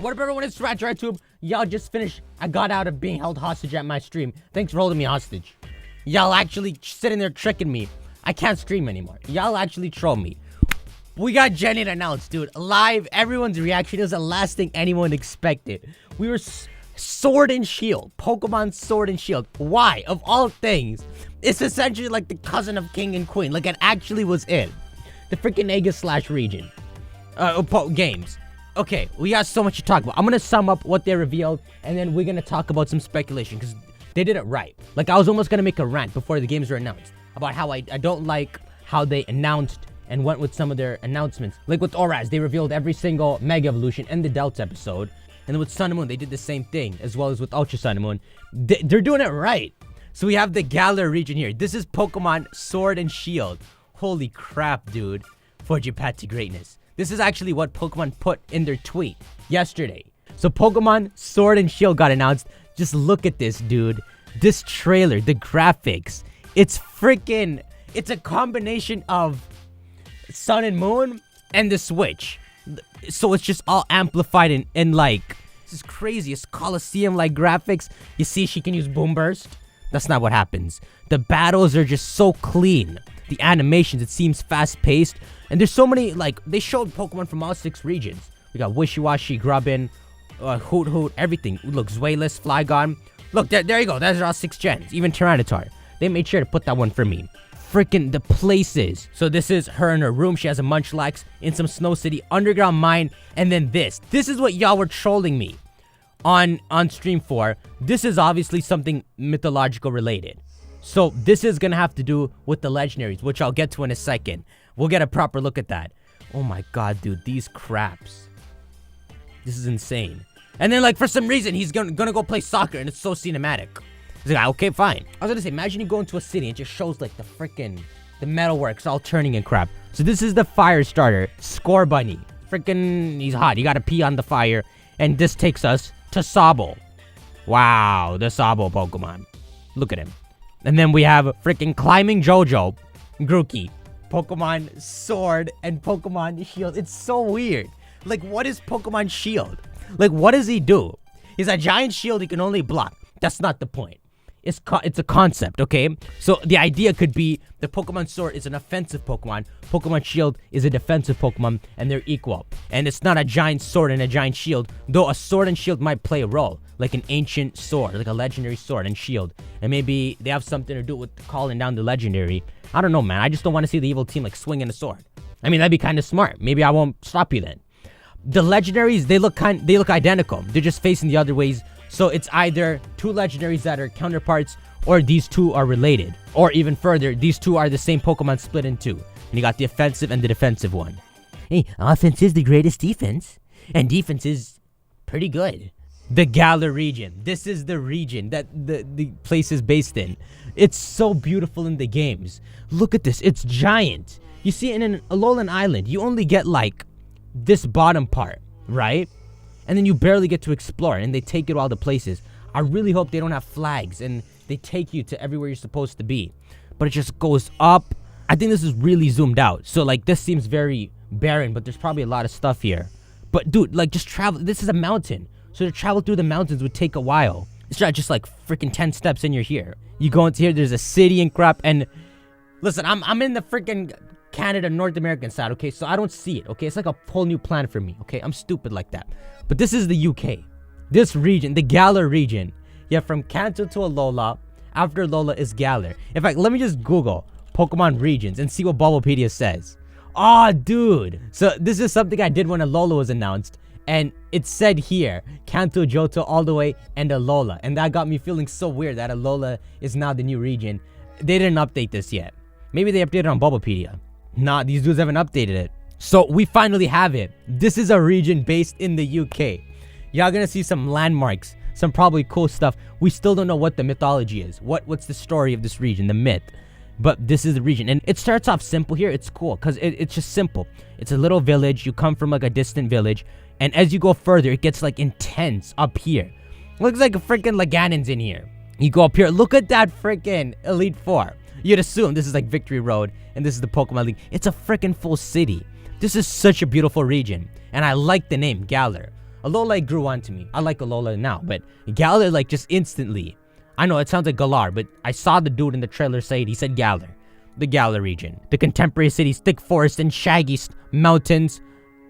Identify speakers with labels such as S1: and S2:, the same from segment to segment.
S1: What up, everyone? It's TyranitarTube. Y'all just finished. I got out of being held hostage at my stream. Thanks for holding me hostage. Y'all actually sitting there tricking me. I can't stream anymore. Y'all actually troll me. We got Jenny announced, dude. Live, everyone's reaction is the last thing anyone expected. We were Sword and Shield. Pokemon Sword and Shield. Why? Of all things, it's essentially like the cousin of King and Queen. Like it actually was in the freaking Galar region. Games. Okay, we got so much to talk about. I'm gonna sum up what they revealed, and then we're gonna talk about some speculation, because they did it right. Like, I was almost gonna make a rant before the games were announced about how I don't like how they announced and went with some of their announcements. Like with Oraz, they revealed every single Mega Evolution in the Delta episode. And then with Sun and Moon, they did the same thing, as well as with Ultra Sun and Moon. They're doing it right. So we have the Galar region here. This is Pokemon Sword and Shield. Holy crap, dude. Forge your path to greatness. This is actually what Pokemon put in their tweet yesterday. So Pokemon Sword and Shield got announced. Just look at this, dude. This trailer, the graphics. It's freaking... It's a combination of Sun and Moon and the Switch. So it's just all amplified and like... This is crazy. It's Coliseum-like graphics. You see she can use Boom Burst. That's not what happens. The battles are just so clean. The animations, it seems fast-paced. And there's so many, like, they showed Pokemon from all 6 regions. We got Wishiwashi, Grubbin, Hoot Hoot, everything. Look, Zweilous, Flygon. Look, there you go. Those are all 6 gens. Even Tyranitar. They made sure to put that one for me. Freaking the places. So this is her in her room. She has a Munchlax in some Snow City, underground mine, and then this. This is what y'all were trolling me on stream for. This is obviously something mythological related. So this is gonna have to do with the legendaries, which I'll get to in a second. We'll get a proper look at that. Oh my god, dude, these craps. This is insane. And then, like, for some reason, he's gonna go play soccer, and it's so cinematic. He's like, okay, fine. I was gonna say, imagine you go into a city and it just shows, like, the metalworks all turning and crap. So this is the fire starter, Score Bunny. Freaking, he's hot. You gotta pee on the fire. And this takes us to Sabo. Wow, the Sabo Pokemon. Look at him. And then we have freaking Climbing Jojo, Grookey, Pokemon Sword, and Pokemon Shield. It's so weird. Like, what is Pokemon Shield? Like, what does he do? He's a giant shield he can only block. That's not the point. It's a concept, okay? So the idea could be the Pokemon Sword is an offensive Pokemon, Pokemon Shield is a defensive Pokemon, and they're equal. And it's not a giant sword and a giant shield, though a sword and shield might play a role, like an ancient sword, like a legendary sword and shield. And maybe they have something to do with calling down the legendary. I don't know, man. I just don't want to see the evil team, like, swinging a sword. I mean, that'd be kind of smart. Maybe I won't stop you then. The legendaries, they look identical. They're just facing the other ways. So it's either 2 legendaries that are counterparts, or these 2 are related. Or even further, these 2 are the same Pokemon split in 2. And you got the offensive and the defensive one. Hey, offense is the greatest defense. And defense is pretty good. The Galar region. This is the region that the place is based in. It's so beautiful in the games. Look at this. It's giant. You see, in an Alolan Island, you only get, like, this bottom part, right? And then you barely get to explore, and they take you to all the places. I really hope they don't have flags, and they take you to everywhere you're supposed to be. But it just goes up. I think this is really zoomed out. So, like, this seems very barren, but there's probably a lot of stuff here. But, dude, like, just travel. This is a mountain. So to travel through the mountains would take a while. It's not just, like, freaking 10 steps and you're here. You go into here, there's a city and crap, and... Listen, I'm in the freaking Canada, North American side, okay? So I don't see it, okay? It's like a whole new planet for me, okay? I'm stupid like that. But this is the UK. This region, the Galar region. Yeah, from Kanto to Alola. After Alola is Galar. In fact, let me just Google Pokemon regions and see what Bulbapedia says. Oh, dude. So this is something I did when Alola was announced. And it said here, Kanto, Johto, all the way, and Alola. And that got me feeling so weird that Alola is now the new region. They didn't update this yet. Maybe they updated on Bulbapedia. Nah, these dudes haven't updated it. So we finally have it. This is a region based in the UK. Y'all gonna see some landmarks, some probably cool stuff. We still don't know what the mythology is. What's the story of this region, the myth. But this is the region. And it starts off simple here. It's cool because it's just simple. It's a little village. You come from, like, a distant village. And as you go further, it gets, like, intense up here. Looks like a freaking Laganon's in here. You go up here. Look at that freaking Elite Four. You'd assume this is, like, Victory Road. And this is the Pokemon League. It's a freaking full city. This is such a beautiful region. And I like the name, Galar. Alola grew onto me. I like Alola now, but Galar, like, just instantly. I know, it sounds like Galar, but I saw the dude in the trailer say it. He said Galar. The Galar region. The contemporary cities, thick forests, and shaggy mountains.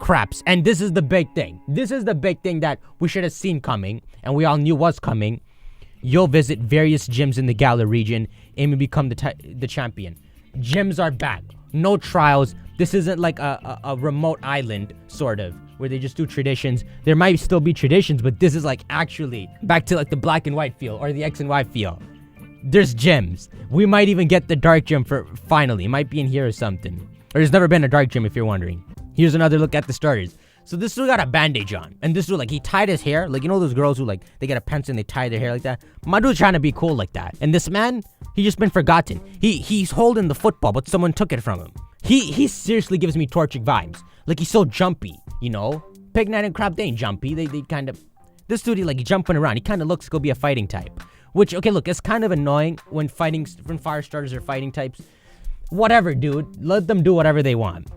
S1: Craps. And this is the big thing. This is the big thing that we should have seen coming, and we all knew was coming. You'll visit various gyms in the Galar region, and you become the champion. Gyms are back. No trials. This isn't like a remote island, sort of, where they just do traditions. There might still be traditions, but this is like actually back to like the black and white feel or the X and Y feel. There's gyms. We might even get the dark gym for finally. It might be in here or something. Or there's never been a dark gym if you're wondering. Here's another look at the starters. So this dude got a bandage on. And this dude, like, he tied his hair. Like, you know those girls who, like, they get a pencil and they tie their hair like that? My dude's trying to be cool like that. And this man, he's just been forgotten. He's holding the football, but someone took it from him. He seriously gives me Torchic vibes. Like, he's so jumpy, you know? Pignat and Crab, they ain't jumpy. They kind of... This dude, he, like, jumping around. He kind of looks to go be a fighting type. Which, okay, look, it's kind of annoying when fire starters are fighting types. Whatever, dude. Let them do whatever they want.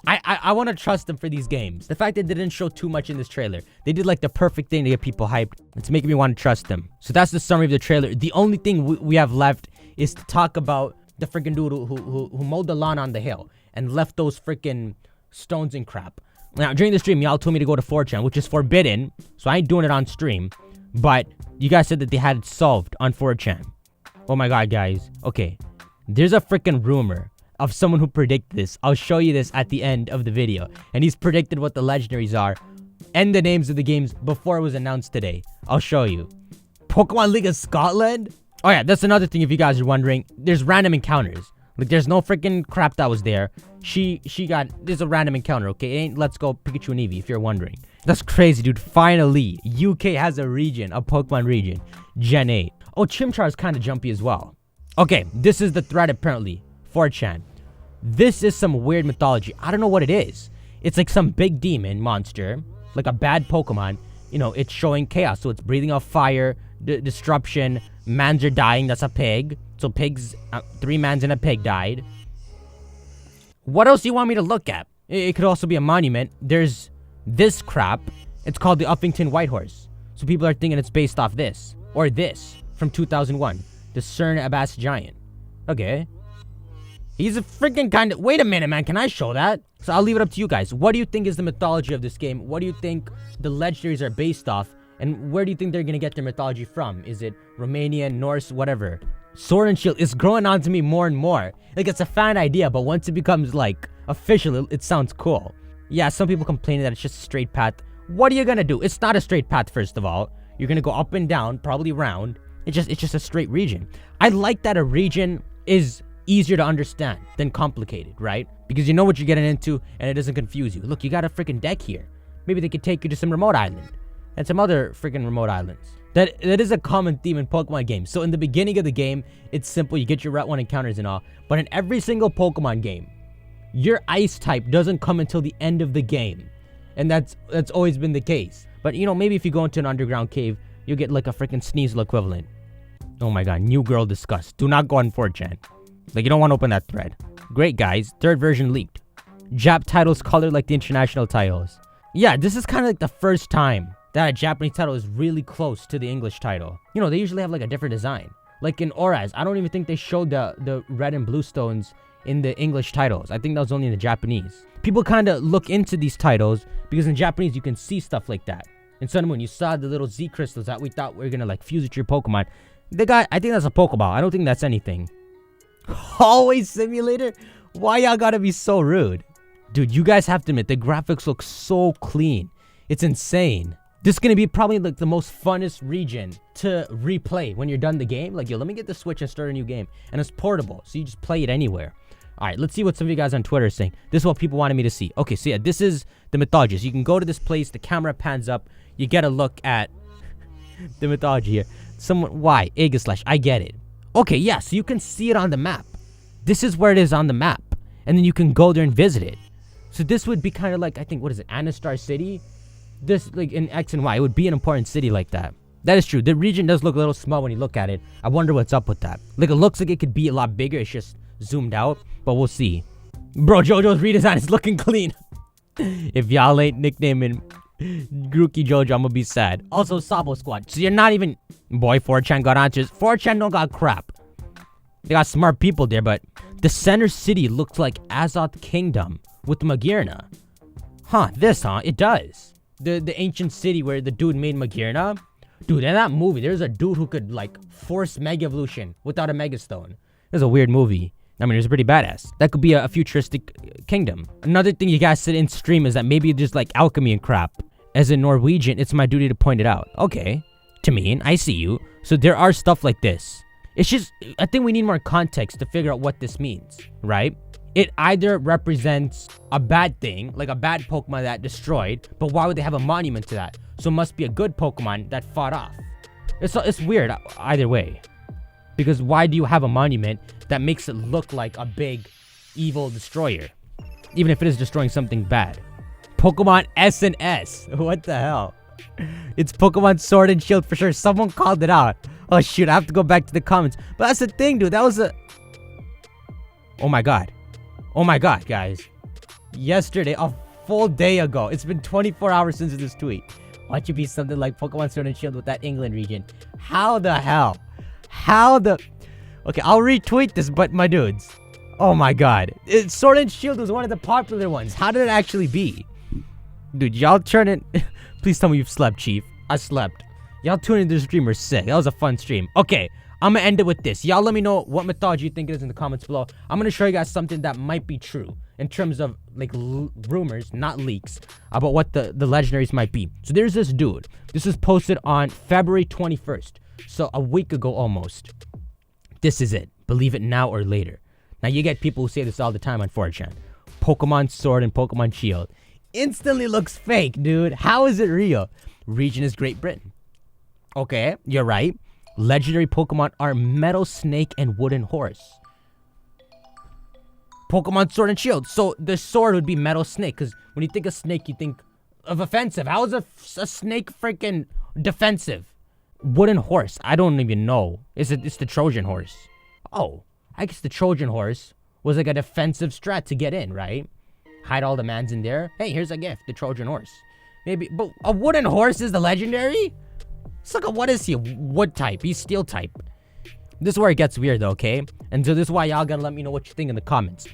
S1: I want to trust them for these games. The fact that they didn't show too much in this trailer. They did like the perfect thing to get people hyped. It's making me want to trust them. So that's the summary of the trailer. The only thing we have left is to talk about the freaking dude who mowed the lawn on the hill and left those freaking stones and crap. Now, during the stream, y'all told me to go to 4chan, which is forbidden. So I ain't doing it on stream. But you guys said that they had it solved on 4chan. Oh my god, guys. Okay. There's a freaking rumor of someone who predicted this. I'll show you this at the end of the video. And he's predicted what the legendaries are and the names of the games before it was announced today. I'll show you. Pokemon League of Scotland? Oh yeah, that's another thing if you guys are wondering. There's random encounters. Like, there's no freaking crap that was there. There's a random encounter, okay? It ain't Let's Go Pikachu and Eevee if you're wondering. That's crazy, dude. Finally, UK has a region, a Pokemon region. Gen 8. Oh, Chimchar is kind of jumpy as well. Okay, this is the thread apparently. 4chan. This is some weird mythology. I don't know what it is. It's like some big demon monster, like a bad Pokemon. You know, it's showing chaos. So it's breathing out fire, disruption. Mans are dying. That's a pig. So pigs, 3 mans and a pig died. What else do you want me to look at? It could also be a monument. There's this crap. It's called the Uffington Whitehorse. So people are thinking it's based off this. Or this from 2001. The Cern Abbas Giant. Okay. He's a freaking kind of... Wait a minute, man. Can I show that? So I'll leave it up to you guys. What do you think is the mythology of this game? What do you think the legendaries are based off? And where do you think they're going to get their mythology from? Is it Romanian, Norse, whatever? Sword and Shield is growing on to me more and more. Like, it's a fan idea, but once it becomes, like, official, it sounds cool. Yeah, some people complaining that it's just a straight path. What are you going to do? It's not a straight path, first of all. You're going to go up and down, probably round. It's just a straight region. I like that a region is easier to understand than complicated, right? Because you know what you're getting into and it doesn't confuse you. Look, you got a freaking deck here. Maybe they could take you to some remote island and some other freaking remote islands. That is a common theme in Pokemon games. So in the beginning of the game, it's simple. You get your Route 1 encounters and all. But in every single Pokemon game, your ice type doesn't come until the end of the game. And that's always been the case. But, you know, maybe if you go into an underground cave, you'll get like a freaking Sneasel equivalent. Oh my god, new girl disgust. Do not go on 4chan. Like, you don't want to open that thread. Great, guys. Third version leaked. Jap titles colored like the international titles. Yeah, this is kind of like the first time that a Japanese title is really close to the English title. You know, they usually have like a different design. Like in Auras, I don't even think they showed the red and blue stones in the English titles. I think that was only in the Japanese. People kind of look into these titles because in Japanese you can see stuff like that. In Sun and Moon, you saw the little Z crystals that we thought were gonna like fuse with your Pokemon. I think that's a Pokeball. I don't think that's anything. Hallway Simulator? Why y'all gotta be so rude? Dude, you guys have to admit, the graphics look so clean. It's insane. This is gonna be probably like the most funnest region to replay when you're done the game. Like, yo, let me get the Switch and start a new game. And it's portable, so you just play it anywhere. Alright, let's see what some of you guys on Twitter are saying. This is what people wanted me to see. Okay, so yeah, this is the mythology. So you can go to this place, the camera pans up, you get a look at the mythology here. Why? Aegislash, I get it. Okay, yeah, so you can see it on the map. This is where it is on the map. And then you can go there and visit it. So this would be kind of like, I think, what is it? Anastar City? This, like, in X and Y. It would be an important city like that. That is true. The region does look a little small when you look at it. I wonder what's up with that. Like, it looks like it could be a lot bigger. It's just zoomed out. But we'll see. Bro, JoJo's redesign is looking clean. If y'all ain't nicknaming Grookey Jojo, I'm gonna be sad. Also, Sabo Squad. So you're not even... Boy, 4chan got answers. 4chan don't got crap. They got smart people there, but... The center city looks like Azoth Kingdom with Magirna. Huh, it does. The ancient city where the dude made Magirna. Dude, in that movie, there's a dude who could, like, force Mega Evolution without a Mega Stone. It was a weird movie. I mean, it was pretty badass. That could be a futuristic kingdom. Another thing you guys said in stream is that maybe there's, like, alchemy and crap. As a Norwegian, it's my duty to point it out. Okay. Tameen, I see you. So there are stuff like this. It's just, I think we need more context to figure out what this means, right? It either represents a bad thing, like a bad Pokemon that destroyed, but why would they have a monument to that? So it must be a good Pokemon that fought off. It's weird either way. Because why do you have a monument that makes it look like a big, evil destroyer? Even if it is destroying something bad. Pokemon S and S. What the hell? It's Pokemon Sword and Shield for sure. Someone called it out. Oh shoot, I have to go back to the comments. But that's the thing, dude. That was a... Oh my god. Oh my god, guys. Yesterday, a full day ago. It's been 24 hours since this tweet. Why don't you be something like Pokemon Sword and Shield with that England region? How the hell? How the... Okay, I'll retweet this, but my dudes. Oh my god. Sword and Shield was one of the popular ones. How did it actually be? Dude, y'all turn it... Please tell me you've slept, Chief. I slept. Y'all tuning into the stream were sick. That was a fun stream. Okay, I'm gonna end it with this. Y'all let me know what mythology you think it is in the comments below. I'm gonna show you guys something that might be true in terms of like rumors, not leaks, about what the legendaries might be. So there's this dude. This was posted on February 21st. So a week ago almost. This is it. Believe it now or later. Now you get people who say this all the time on 4chan. Pokemon Sword and Pokemon Shield instantly looks fake, dude. How is it real? Region is Great Britain. Okay, you're right. Legendary Pokemon are Metal Snake and Wooden Horse. Pokemon Sword and Shield. So the sword would be Metal Snake, because when you think of snake, you think of offensive. How is a snake freaking defensive? Wooden Horse. I don't even know. It's the Trojan Horse. Oh, I guess the Trojan Horse was like a defensive strat to get in, right? Hide all the mans in there. Hey, here's a gift. The Trojan Horse. Maybe, but a Wooden Horse is the legendary? So what is he? Wood type. He's steel type. This is where it gets weird though, okay? And so this is why y'all gotta let me know what you think in the comments.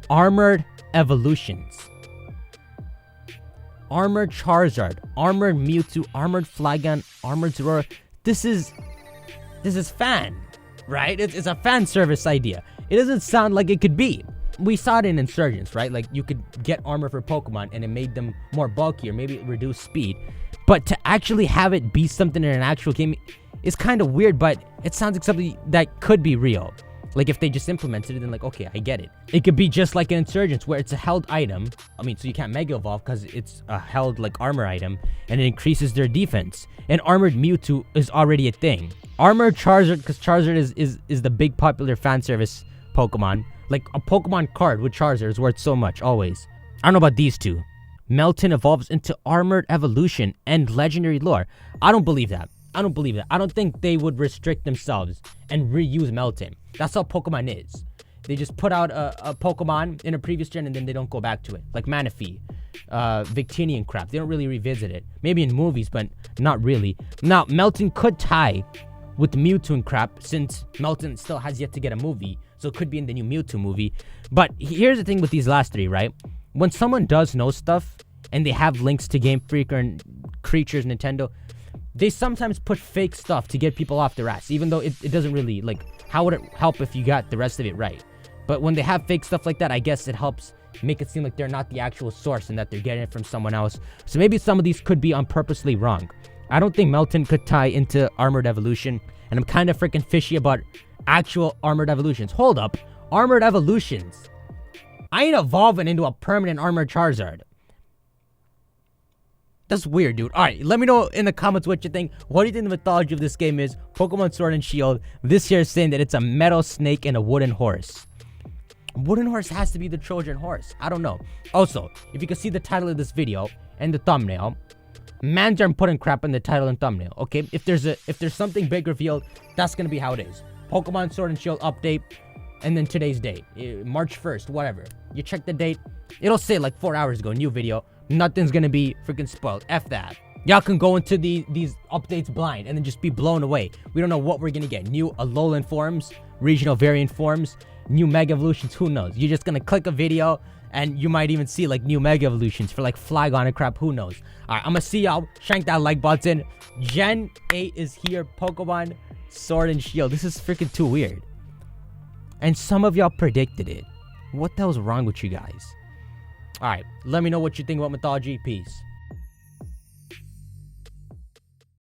S1: Armored evolutions. Armored Charizard. Armored Mewtwo. Armored Flygon. Armored Zeraora. This is fan, right? It's a fan service idea. It doesn't sound like it could be. We saw it in Insurgents, right? Like you could get armor for Pokemon and it made them more bulkier. Maybe it reduced speed. But to actually have it be something in an actual game is kind of weird, but it sounds like something that could be real. Like if they just implemented it, then like, okay, I get it. It could be just like an Insurgents where it's a held item. I mean, so you can't Mega Evolve because it's a held like armor item and it increases their defense. And Armored Mewtwo is already a thing. Armored Charizard, because Charizard is the big popular fan service Pokemon. Like a Pokemon card with Charizard is worth so much, always. I don't know about these two. Melton evolves into Armored Evolution and Legendary Lore. I don't believe that. I don't believe that. I don't think they would restrict themselves and reuse Melton. That's how Pokemon is. They just put out a Pokemon in a previous gen and then they don't go back to it. Like Manaphy, Victini crap. They don't really revisit it. Maybe in movies, but not really. Now, Melton could tie with Mewtwo and crap since Melton still has yet to get a movie. So it could be in the new Mewtwo movie. But here's the thing with these last three, right? When someone does know stuff and they have links to Game Freak or Creatures Nintendo, they sometimes put fake stuff to get people off their ass, even though it doesn't really, like, how would it help if you got the rest of it right? But when they have fake stuff like that, I guess it helps make it seem like they're not the actual source and that they're getting it from someone else. So maybe some of these could be on purposely wrong. I don't think Melton could tie into Armored Evolution, and I'm kind of freaking fishy about actual Armored Evolutions. Hold up. Armored Evolutions. I ain't evolving into a permanent Armored Charizard. That's weird, dude. Alright, let me know in the comments what you think. What do you think the mythology of this game is? Pokemon Sword and Shield. This here is saying that it's a Metal Snake and a Wooden Horse. Wooden Horse has to be the Trojan Horse. I don't know. Also, if you can see the title of this video and the thumbnail, mans aren't putting crap in the title and thumbnail, okay? If there's something big revealed, that's gonna be how it is. Pokemon Sword and Shield update, and then today's date, March 1st, whatever. You check the date, it'll say like 4 hours ago, new video. Nothing's gonna be freaking spoiled. F that. Y'all can go into these updates blind and then just be blown away. We don't know what we're gonna get. New Alolan forms, regional variant forms, new Mega Evolutions, who knows? You're just gonna click a video and you might even see like new Mega Evolutions for like Flygon and crap, who knows? Alright, I'm gonna see y'all. Shank that like button. Gen 8 is here. Pokemon Sword and Shield. This is freaking too weird. And some of y'all predicted it. What the hell's wrong with you guys? Alright, let me know what you think about mythology. Peace.